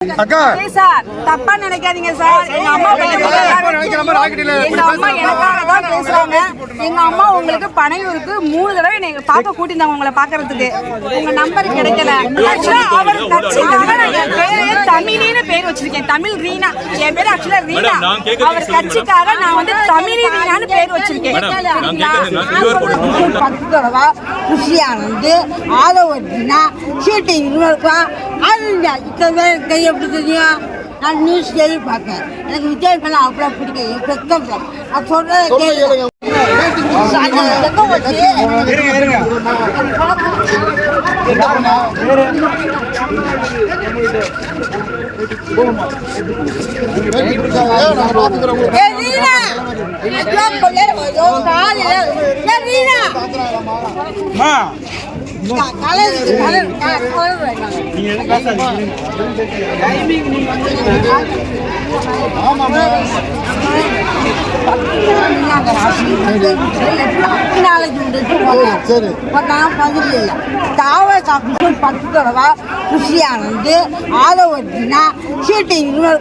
அக்கா சார் தப்பா நினைக்காதீங்க சார். எங்க அம்மா எனக்காக தான் பேசுறாங்க. எங்க அம்மா உங்களுக்கு பனையூருக்கு 3 தடவை என்னை பார்க்க கூட்டியிருந்தாங்க. உங்களை பாக்குறதுக்கு உங்க நம்பர் கிடைக்கல. அவர் கட்சிக்காக நான் என் பேரு தமிழின்னு பேர் வச்சிருக்கேன். தமிழ் ரீனா என் பேரு ஆக்சுவலா ரீனா. அவர் கட்சிக்காக நான் வந்து தமிழ் ரீனான்னு பேர் வச்சிருக்கேன். குஷியானது ஆதவர்த்தினா சீட்டு 20 கை எப்படி தெரியும்? நான் நியூஸ் கேள்வி பார்த்தேன். எனக்கு விஜய் மேலே அவ்வளோ பிடிக்கும். என் பெத்தம் நான் சொல்றதை கேட்க குஷியானது ஆதவர்த்தினா சீட்டு 20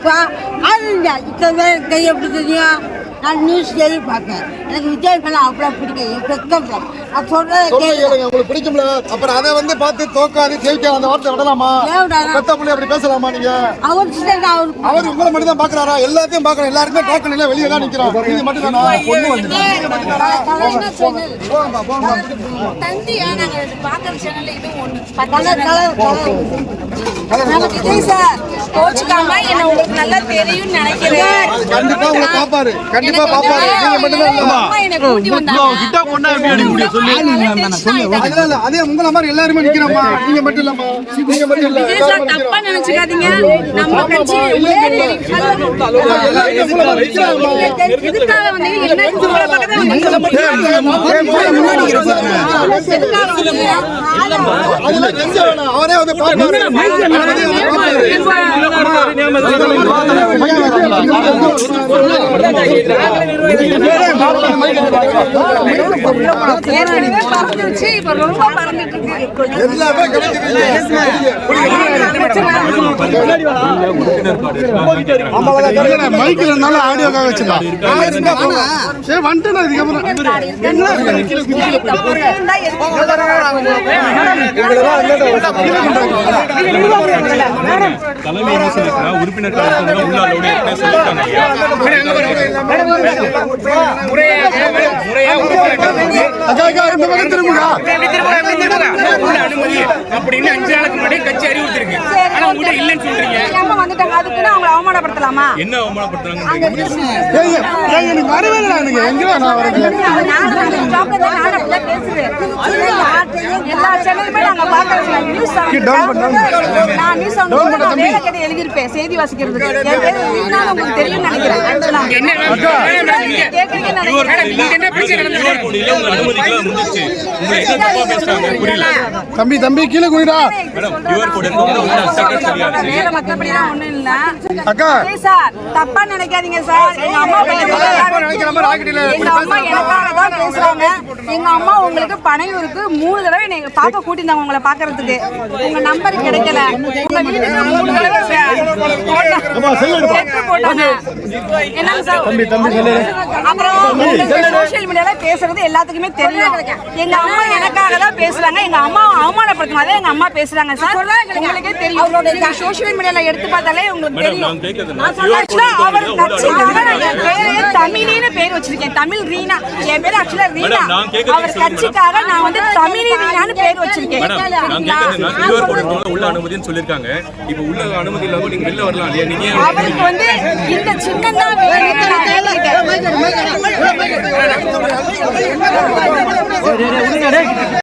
கை எப்படி தெரியும்? நான் நியூஸ் கேள்வி பார்த்தேன். எனக்கு விஜய் மேலே அவ்வளோ பிடிக்கும். என் பெத்தம் நான் சொல்றதை கேட்க உங்களுக்கு பிடிக்கும்ல, அப்புறம் அதை வந்து பார்த்து தோக்காது ஜெயிக்க அந்த வார்த்தை விடலாமா? பெத்த பிள்ளை அப்படி பேசலாமா? நீங்க அவர் உங்களை மட்டும் தான் பாக்குறாரா? எல்லாத்தையும் பாக்குறேன். எல்லாருமே டோக்கன் இல்ல, வெளியே தான் நிக்கிறோம். நீங்க மட்டும் தானா? பொண்ணு வந்து நல்லா தெரியும் நினைக்கிறேன். கண்டிப்பா உங்களை பாப்பாரு. கண்டிப்பா பாப்பாரு. நீங்க மட்டும் தான் அதே உங்களை மாதிரி எல்லாருமே நிக்கிறோமா? நீங்க மட்டும் இல்லம்மா. நீங்க மட்டும் இல்ல. தப்பா நினைச்சுக்காதீங்க. நம்ம கட்சி இதுக்காக வந்து என்ன உங்களை அவரே வந்து பாப்பாரு. மைக்கில் ஆடியோக்காக வச்சுக்கலாம். தலைமை உறுப்பினர் அப்படின்னு 5 நாளுக்கு முன்னாடி கட்சி அறிவித்திருக்கு. ஆனா உங்ககிட்ட இல்லன்னு சொல்றீங்க. வந்துட்டாங்க. அதுக்கு அவங்களை அவமானப்படுத்தலாமா? என்ன அவமானப்படுத்துறாங்க? எல்லா சேனலுமே நாங்க பாக்குறோம். எழுதிருப்பேன் செய்தி வாசிக்கிறதுக்கு. உங்களுக்கு தெரியும் நினைக்கிறேன். தம்பி தம்பி கீழே குடிடா. மத்தபடிலாம் ஒண்ணும் இல்ல. அக்கா சார் தப்பா நினைக்காதீங்க சார். எங்க அம்மா எனக்காக தான் பேசுறாங்க. எங்க அம்மா உங்களுக்கு பனையூருக்கு 3 தடவை என்னை பார்க்க கூட்டியிருந்தாங்க. உங்களை பாக்குறதுக்கு உங்க நம்பர் கிடைக்கல. உங்க வீட்டுக்கு 3 தடவை போட்டாங்க. என்னங்க சார்? அப்புறம் சோசியல் மீடியால பேசுறது எல்லாத்துக்குமே தெரியும். எங்க அம்மா எனக்காக தான் பேசுறாங்க. எங்க அம்மா அவமானப்படுத்தினாலே எங்க அம்மா பேசுறாங்க சார். உங்களுக்கே தெரியும். சோசியல் மீடியால எடுத்து பார்த்தாலே உங்களுக்கு தெரியும். அவர் கட்சிக்காக நான் என் பேரு தமிழின்னு பேர் வச்சிருக்கேன். தமிழ் ரீனா என் பேரு ஆக்சுவலா ரீனா. அவர் கட்சிக்காக நான் வந்து தமிழ் ரீனான்னு பேர் வச்சிருக்கேன். உள்ள அனுமதின்னு சொல்லிருக்காங்க. இப்ப உள்ள அனுமதி இல்லாம நீங்க வெளில வரலாம் இல்லையா? நீங்க அவருக்கு வந்து இந்த சின்னம் தான் வேணும்.